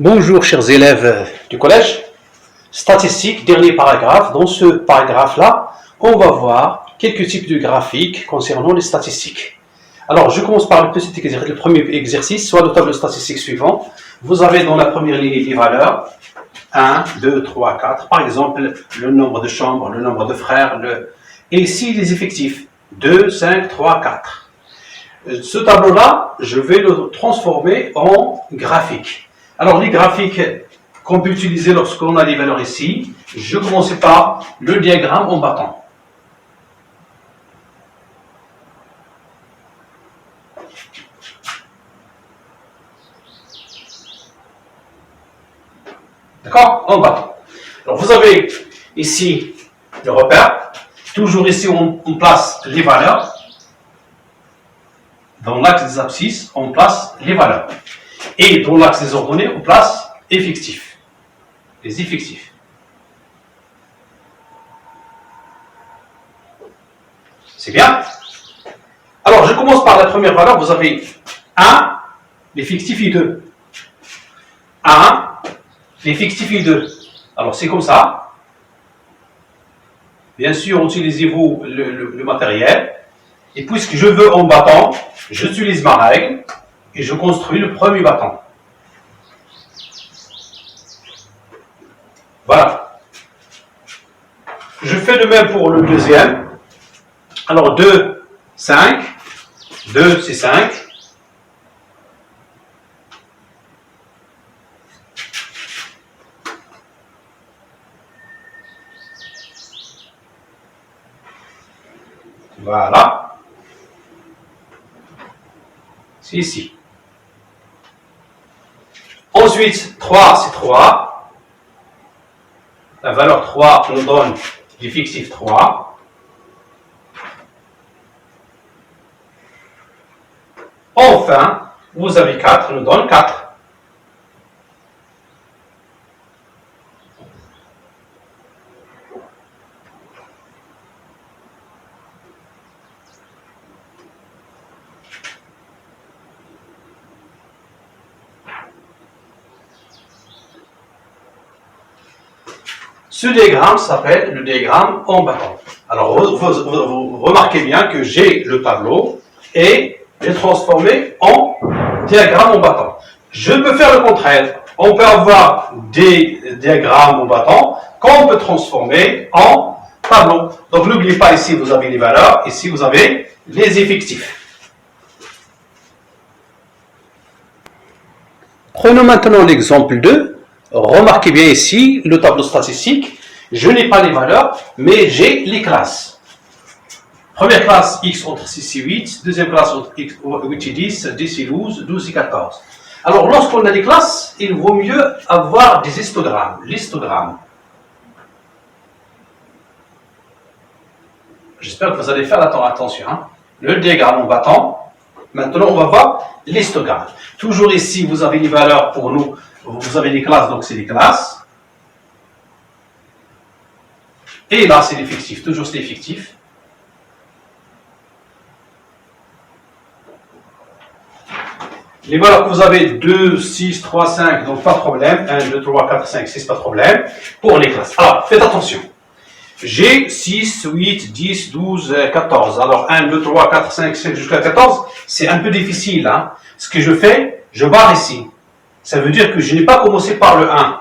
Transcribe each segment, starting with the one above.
Bonjour chers élèves du collège. Statistique, dernier paragraphe. Dans ce paragraphe-là, on va voir quelques types de graphiques concernant les statistiques. Alors, je commence par le premier exercice, soit le tableau statistique suivant. Vous avez dans la première ligne les valeurs 1, 2, 3, 4. Par exemple, le nombre de chambres, le nombre de frères, et ici les effectifs 2, 5, 3, 4. Ce tableau-là, je vais le transformer en graphique. Alors, les graphiques qu'on peut utiliser lorsqu'on a les valeurs ici, je commence par le diagramme en bâton. D'accord? En bâton. Alors, vous avez ici le repère. Toujours ici, on place les valeurs. Dans l'axe des abscisses, on place les valeurs. Et dans l'axe des ordonnées, on place effectifs. Les effectifs. C'est bien? Alors, je commence par la première valeur. Vous avez 1, l'effectif est 2. 1, l'effectif est 2. Alors, c'est comme ça. Bien sûr, utilisez-vous le matériel. Et puisque je veux en bâton, j'utilise ma règle et je construis le premier bâton. Voilà. Je fais de même pour le deuxième. Alors 2, 5. 2, c'est 5. Voilà. C'est ici. Ensuite, 3, c'est 3. La valeur 3 nous donne l'effectif 3. Enfin, vous avez 4, nous donne 4. Ce diagramme s'appelle le diagramme en bâton. Alors, vous remarquez bien que j'ai le tableau et j'ai transformé en diagramme en bâton. Je peux faire le contraire. On peut avoir des diagrammes en bâton qu'on peut transformer en tableau. Donc, n'oubliez pas, ici, vous avez les valeurs. Ici, vous avez les effectifs. Prenons maintenant l'exemple 2. Remarquez bien ici le tableau statistique. Je n'ai pas les valeurs, mais j'ai les classes. Première classe, x entre 6 et 8. Deuxième classe, entre 8 et 10, 10 et 12, 12 et 14. Alors, lorsqu'on a des classes, il vaut mieux avoir des histogrammes. L'histogramme. J'espère que vous allez faire attention. Le diagramme en bâton. Maintenant, on va voir l'histogramme. Toujours ici, vous avez les valeurs pour nous. Vous avez les classes, donc c'est les classes. Et là, c'est l'effectif. Toujours c'est l'effectif. Les valeurs que vous avez, 2, 6, 3, 5, donc pas de problème. 1, 2, 3, 4, 5, 6, pas de problème. Pour les classes. Alors, faites attention. J'ai 6, 8, 10, 12, 14. Alors, 1, 2, 3, 4, 5, 6 jusqu'à 14. C'est un peu difficile. Ce que je fais, je barre ici. Ça veut dire que je n'ai pas commencé par le 1.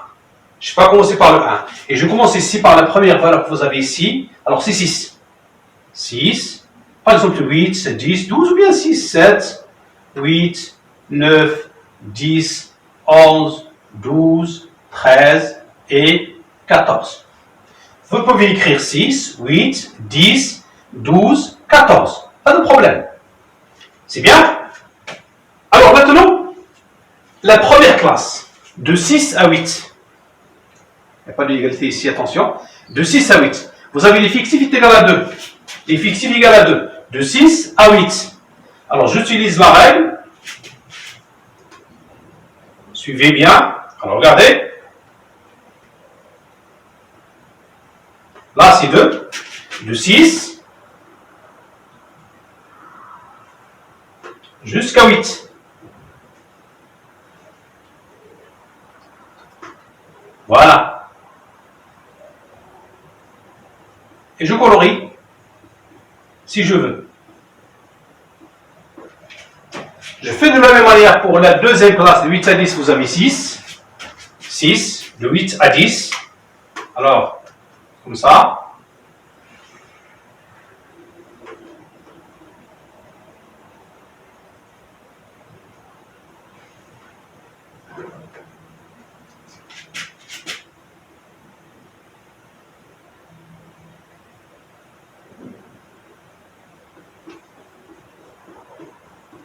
Je n'ai pas commencé par le 1. Et je commence ici par la première valeur que vous avez ici. Alors, c'est 6. 6. Par exemple, 8, 10, 12 ou bien 6, 7, 8, 9, 10, 11, 12, 13 et 14. Vous pouvez écrire 6, 8, 10, 12, 14. Pas de problème. C'est bien? Alors maintenant, la première classe, de 6 à 8. Il n'y a pas d'égalité ici, attention. De 6 à 8. Vous avez l'effectif est égal à 2. L'effectif égal à 2. De 6 à 8. Alors, j'utilise ma règle. Suivez bien. Alors, regardez. Là, c'est 2. De 6 jusqu'à 8. et je colorie si je veux. Je fais de la même manière pour la deuxième classe, de 8 à 10, vous avez 6. 6, de 8 à 10. Alors, comme ça.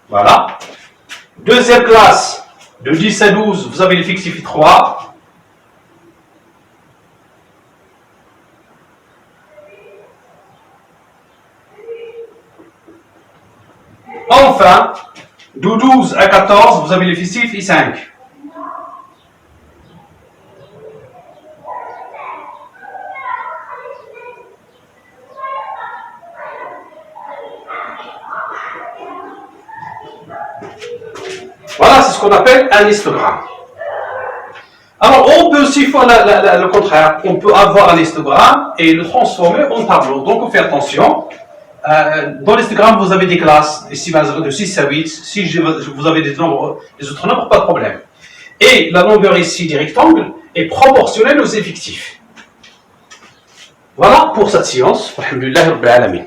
Voilà. Deuxième classe, de 10 à 12, vous avez l'effectif 3. Enfin, de 12 à 14, vous avez l'effectif I5. Voilà, c'est ce qu'on appelle un histogramme. Alors, on peut aussi faire le contraire. On peut avoir un histogramme et le transformer en tableau. Donc, on fait attention. Dans l'histogramme, vous avez des classes, ici de 6 à 8. Si vous avez des autres nombres, pas de problème. Et la longueur ici du rectangle est proportionnelle aux effectifs. Voilà pour cette séance. Alhamdulillah Rabbil Alamin.